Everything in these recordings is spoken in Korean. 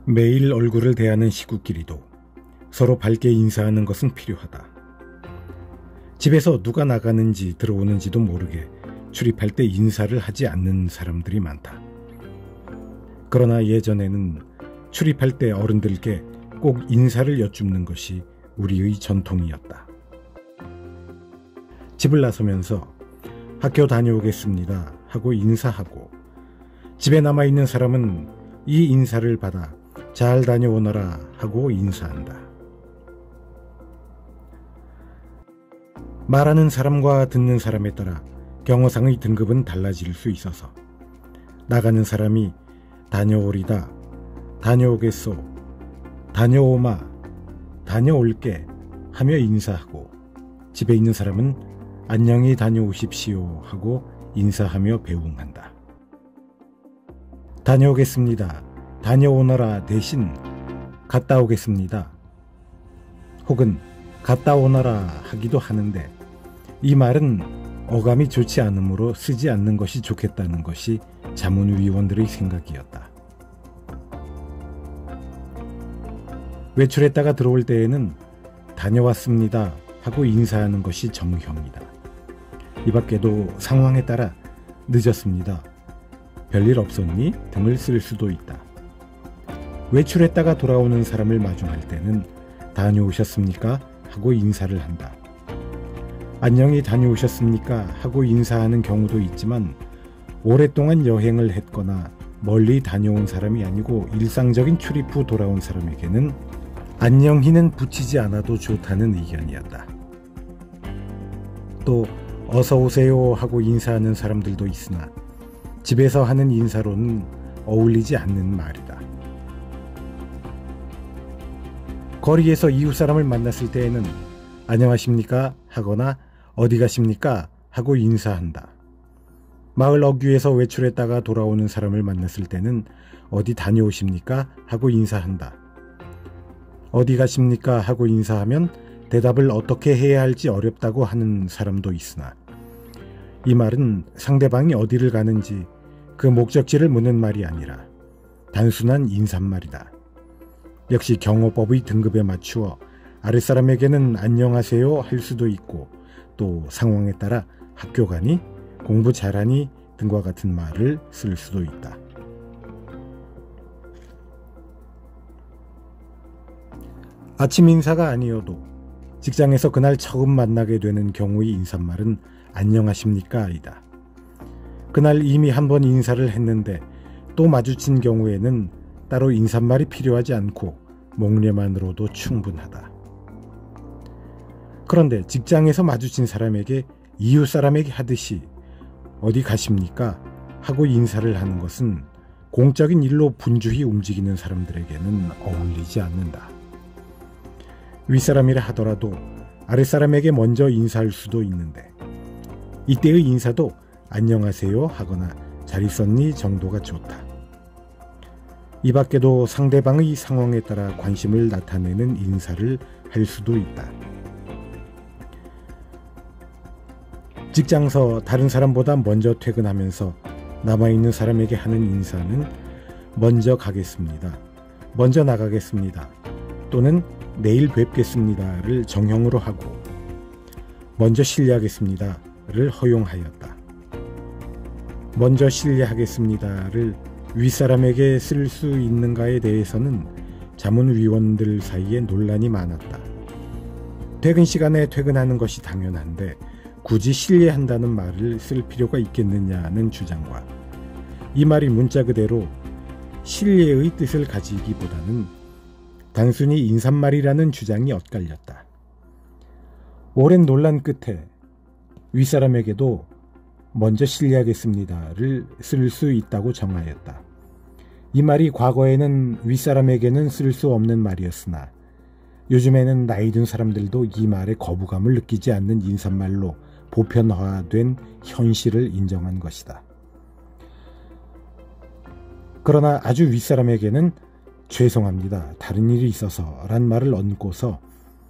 매일 얼굴을 대하는 식구끼리도 서로 밝게 인사하는 것은 필요하다. 집에서 누가 나가는지 들어오는지도 모르게 출입할 때 인사를 하지 않는 사람들이 많다. 그러나 예전에는 출입할 때 어른들께 꼭 인사를 여쭙는 것이 우리의 전통이었다. 집을 나서면서 학교 다녀오겠습니다 하고 인사하고, 집에 남아있는 사람은 이 인사를 받아 잘 다녀오너라 하고 인사한다. 말하는 사람과 듣는 사람에 따라 경어상의 등급은 달라질 수 있어서 나가는 사람이 다녀오리다, 다녀오겠소, 다녀오마, 다녀올게 하며 인사하고, 집에 있는 사람은 안녕히 다녀오십시오 하고 인사하며 배웅한다. 다녀오겠습니다, 다녀오너라 대신 갔다 오겠습니다 혹은 갔다 오너라 하기도 하는데, 이 말은 어감이 좋지 않으므로 쓰지 않는 것이 좋겠다는 것이 자문위원들의 생각이었다. 외출했다가 들어올 때에는 다녀왔습니다 하고 인사하는 것이 정형이다. 이 밖에도 상황에 따라 늦었습니다, 별일 없었니 등을 쓸 수도 있다. 외출했다가 돌아오는 사람을 마중할 때는 다녀오셨습니까 하고 인사를 한다. 안녕히 다녀오셨습니까 하고 인사하는 경우도 있지만, 오랫동안 여행을 했거나 멀리 다녀온 사람이 아니고 일상적인 출입 후 돌아온 사람에게는 안녕히는 붙이지 않아도 좋다는 의견이었다. 또 어서 오세요 하고 인사하는 사람들도 있으나 집에서 하는 인사로는 어울리지 않는 말이다. 거리에서 이웃 사람을 만났을 때에는 안녕하십니까 하거나 어디 가십니까 하고 인사한다. 마을 어귀에서 외출했다가 돌아오는 사람을 만났을 때는 어디 다녀오십니까 하고 인사한다. 어디 가십니까 하고 인사하면 대답을 어떻게 해야 할지 어렵다고 하는 사람도 있으나, 이 말은 상대방이 어디를 가는지 그 목적지를 묻는 말이 아니라 단순한 인사말이다. 역시 경호법의 등급에 맞추어 아랫사람에게는 안녕하세요 할 수도 있고, 또 상황에 따라 학교 가니, 공부 잘하니 등과 같은 말을 쓸 수도 있다. 아침 인사가 아니어도 직장에서 그날 처음 만나게 되는 경우의 인사말은 안녕하십니까 이다. 그날 이미 한 번 인사를 했는데 또 마주친 경우에는 따로 인사말이 필요하지 않고 목례만으로도 충분하다. 그런데 직장에서 마주친 사람에게 이웃 사람에게 하듯이 어디 가십니까 하고 인사를 하는 것은 공적인 일로 분주히 움직이는 사람들에게는 어울리지 않는다. 윗사람이라 하더라도 아랫사람에게 먼저 인사할 수도 있는데, 이때의 인사도 안녕하세요 하거나 잘 있었니 정도가 좋다. 이 밖에도 상대방의 상황에 따라 관심을 나타내는 인사를 할 수도 있다. 직장서 다른 사람보다 먼저 퇴근하면서 남아있는 사람에게 하는 인사는 먼저 가겠습니다, 먼저 나가겠습니다 또는 내일 뵙겠습니다를 정형으로 하고, 먼저 실례하겠습니다를 허용하였다. 먼저 실례하겠습니다를 윗사람에게 쓸 수 있는가에 대해서는 자문위원들 사이에 논란이 많았다. 퇴근 시간에 퇴근하는 것이 당연한데 굳이 실례한다는 말을 쓸 필요가 있겠느냐는 주장과, 이 말이 문자 그대로 실례의 뜻을 가지기보다는 단순히 인사말이라는 주장이 엇갈렸다. 오랜 논란 끝에 윗사람에게도 먼저 실례하겠습니다를 쓸 수 있다고 정하였다. 이 말이 과거에는 윗사람에게는 쓸 수 없는 말이었으나 요즘에는 나이 든 사람들도 이 말에 거부감을 느끼지 않는 인사말로 보편화된 현실을 인정한 것이다. 그러나 아주 윗사람에게는 죄송합니다, 다른 일이 있어서 란 말을 얹고서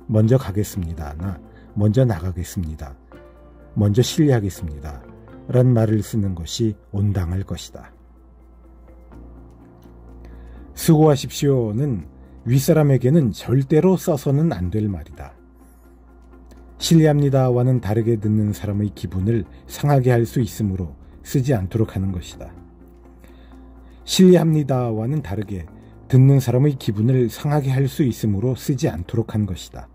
먼저 가겠습니다 나 먼저 나가겠습니다, 먼저 실례하겠습니다 란 말을 쓰는 것이 온당할 것이다. 수고하십시오는 윗사람에게는 절대로 써서는 안 될 말이다. 실례합니다와는 다르게 듣는 사람의 기분을 상하게 할 수 있으므로 쓰지 않도록 하는 것이다. 실례합니다와는 다르게 듣는 사람의 기분을 상하게 할 수 있으므로 쓰지 않도록 한 것이다.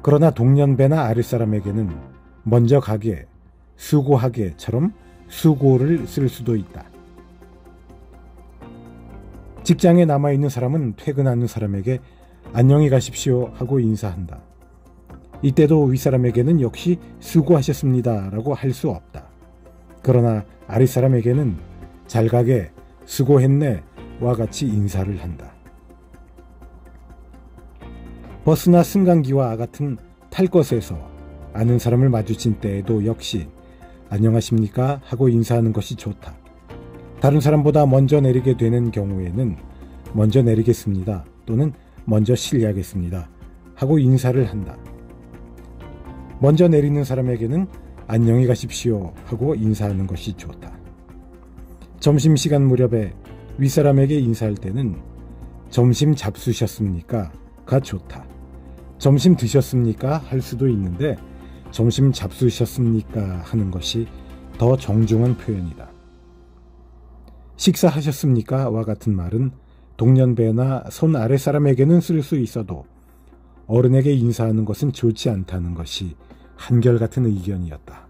그러나 동년배나 아랫사람에게는 먼저 가게, 수고하게처럼 수고를 쓸 수도 있다. 직장에 남아있는 사람은 퇴근하는 사람에게 안녕히 가십시오 하고 인사한다. 이때도 윗사람에게는 역시 수고하셨습니다 라고 할 수 없다. 그러나 아랫사람에게는 잘 가게, 수고했네 와 같이 인사를 한다. 버스나 승강기와 같은 탈 것에서 아는 사람을 마주친 때에도 역시 안녕하십니까 하고 인사하는 것이 좋다. 다른 사람보다 먼저 내리게 되는 경우에는 먼저 내리겠습니다 또는 먼저 실례하겠습니다 하고 인사를 한다. 먼저 내리는 사람에게는 안녕히 가십시오 하고 인사하는 것이 좋다. 점심시간 무렵에 윗사람에게 인사할 때는 점심 잡수셨습니까? 가 좋다. 점심 드셨습니까? 할 수도 있는데 점심 잡수셨습니까? 하는 것이 더 정중한 표현이다. 식사하셨습니까? 와 같은 말은 동년배나 손 아랫사람에게는 쓸 수 있어도 어른에게 인사하는 것은 좋지 않다는 것이 한결같은 의견이었다.